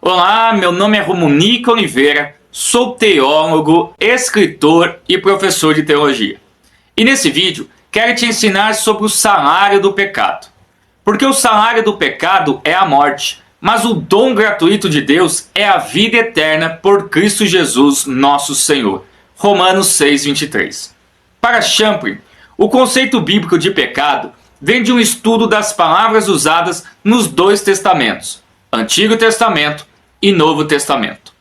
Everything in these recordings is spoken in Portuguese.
Olá, meu nome é Romunique Oliveira, sou teólogo, escritor e professor de teologia. E nesse vídeo quero te ensinar sobre o salário do pecado. Porque o salário do pecado é a morte, mas o dom gratuito de Deus é a vida eterna por Cristo Jesus, nosso Senhor. Romanos 6:23. Para Champlin, o conceito bíblico de pecado vem de um estudo das palavras usadas nos dois testamentos, Antigo Testamento e Novo Testamento.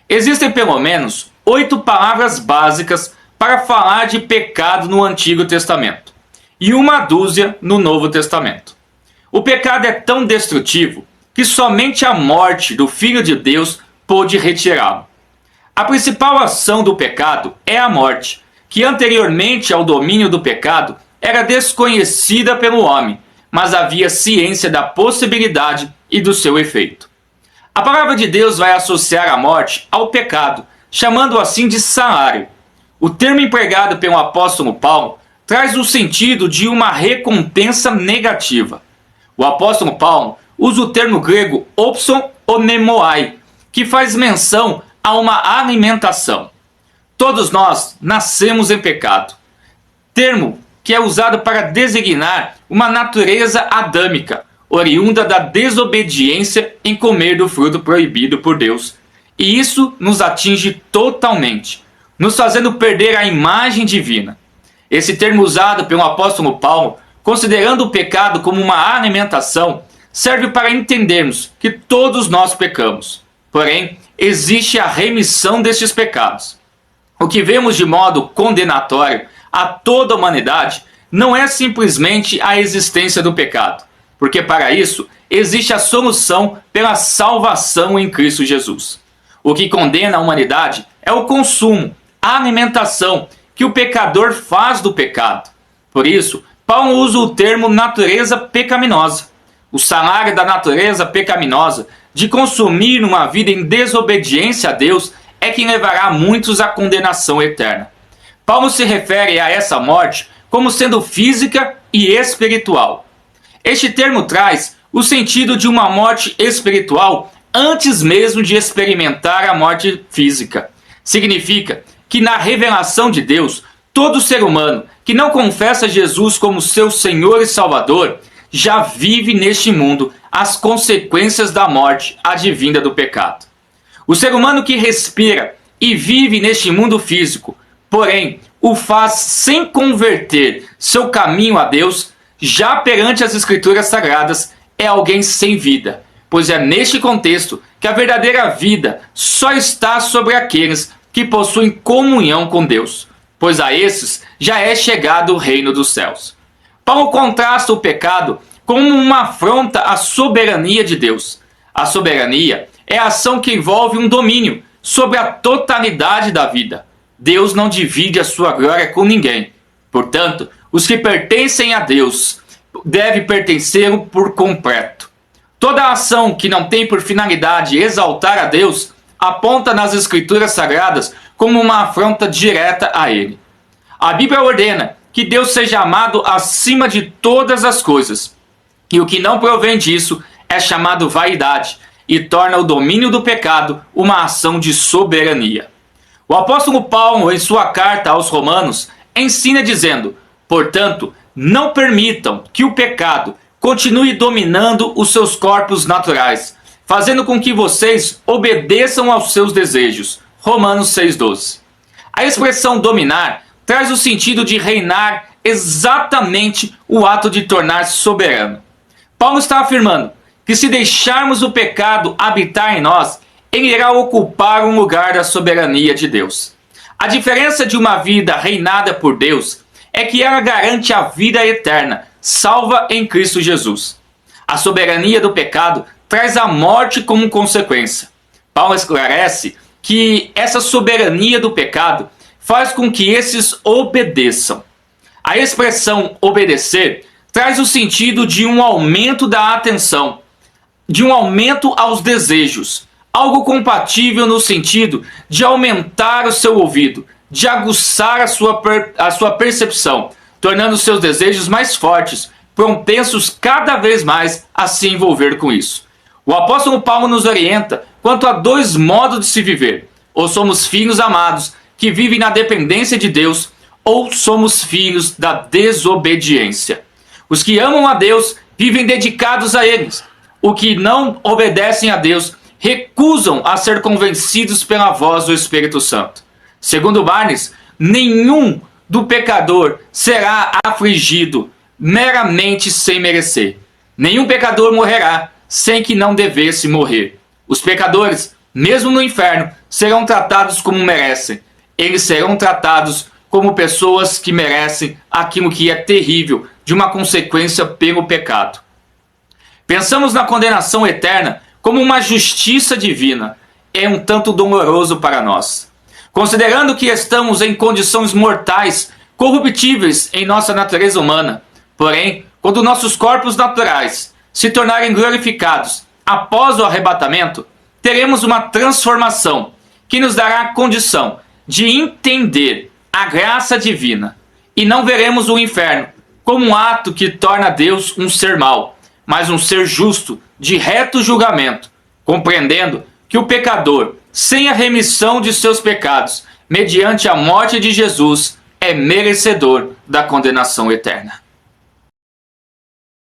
Existem pelo menos 8 palavras básicas para falar de pecado no Antigo Testamento e uma dúzia no Novo Testamento. O pecado é tão destrutivo que somente a morte do Filho de Deus pôde retirá-lo. A principal ação do pecado é a morte, que anteriormente ao domínio do pecado era desconhecida pelo homem, mas havia ciência da possibilidade e do seu efeito. A palavra de Deus vai associar a morte ao pecado, chamando-o assim de salário. O termo empregado pelo apóstolo Paulo traz o sentido de uma recompensa negativa. O apóstolo Paulo usa o termo grego opson onemoai, que faz menção a uma alimentação. Todos nós nascemos em pecado, termo que é usado para designar uma natureza adâmica, oriunda da desobediência em comer do fruto proibido por Deus. E isso nos atinge totalmente, nos fazendo perder a imagem divina. Esse termo usado pelo apóstolo Paulo, considerando o pecado como uma alimentação, serve para entendermos que todos nós pecamos. Porém, existe a remissão destes pecados. O que vemos de modo condenatório a toda a humanidade não é simplesmente a existência do pecado, porque para isso existe a solução pela salvação em Cristo Jesus. O que condena a humanidade é o consumo, a alimentação que o pecador faz do pecado. Por isso, Paulo usa o termo natureza pecaminosa. O salário da natureza pecaminosa de consumir uma vida em desobediência a Deus é que levará muitos à condenação eterna. Paulo se refere a essa morte como sendo física e espiritual. Este termo traz o sentido de uma morte espiritual antes mesmo de experimentar a morte física. Significa que na revelação de Deus, todo ser humano que não confessa Jesus como seu Senhor e Salvador já vive neste mundo as consequências da morte advinda do pecado. O ser humano que respira e vive neste mundo físico, porém, o faz sem converter seu caminho a Deus, já perante as Escrituras Sagradas, é alguém sem vida, pois é neste contexto que a verdadeira vida só está sobre aqueles que possuem comunhão com Deus, pois a esses já é chegado o reino dos céus. Paulo contrasta o pecado como uma afronta à soberania de Deus. A soberania é a ação que envolve um domínio sobre a totalidade da vida. Deus não divide a sua glória com ninguém. Portanto, os que pertencem a Deus devem pertencer por completo. Toda ação que não tem por finalidade exaltar a Deus aponta nas Escrituras Sagradas como uma afronta direta a Ele. A Bíblia ordena que Deus seja amado acima de todas as coisas. E o que não provém disso é chamado vaidade e torna o domínio do pecado uma ação de soberania. O apóstolo Paulo, em sua carta aos Romanos, ensina dizendo: portanto, não permitam que o pecado continue dominando os seus corpos naturais, fazendo com que vocês obedeçam aos seus desejos. Romanos 6:12. A expressão dominar traz o sentido de reinar, exatamente o ato de tornar-se soberano. Paulo está afirmando que se deixarmos o pecado habitar em nós, ele irá ocupar um lugar da soberania de Deus. A diferença de uma vida reinada por Deus é que ela garante a vida eterna, salva em Cristo Jesus. A soberania do pecado traz a morte como consequência. Paulo esclarece que essa soberania do pecado faz com que esses obedeçam. A expressão obedecer traz o sentido de um aumento da atenção, de um aumento aos desejos, algo compatível no sentido de aumentar o seu ouvido, de aguçar a sua percepção, tornando seus desejos mais fortes, propensos cada vez mais a se envolver com isso. O apóstolo Paulo nos orienta quanto a dois modos de se viver: ou somos filhos amados que vivem na dependência de Deus, ou somos filhos da desobediência. Os que amam a Deus vivem dedicados a eles. Os que não obedecem a Deus recusam a ser convencidos pela voz do Espírito Santo. Segundo Barnes, nenhum do pecador será afligido meramente sem merecer. Nenhum pecador morrerá sem que não devesse morrer. Os pecadores, mesmo no inferno, serão tratados como merecem. Eles serão tratados como pessoas que merecem aquilo que é terrível de uma consequência pelo pecado. Pensamos na condenação eterna como uma justiça divina. É um tanto doloroso para nós. Considerando que estamos em condições mortais, corruptíveis em nossa natureza humana, porém, quando nossos corpos naturais se tornarem glorificados após o arrebatamento, teremos uma transformação que nos dará a condição de entender a graça divina, e não veremos o inferno como um ato que torna Deus um ser mau, mas um ser justo, de reto julgamento, compreendendo que o pecador, sem a remissão de seus pecados, mediante a morte de Jesus, é merecedor da condenação eterna.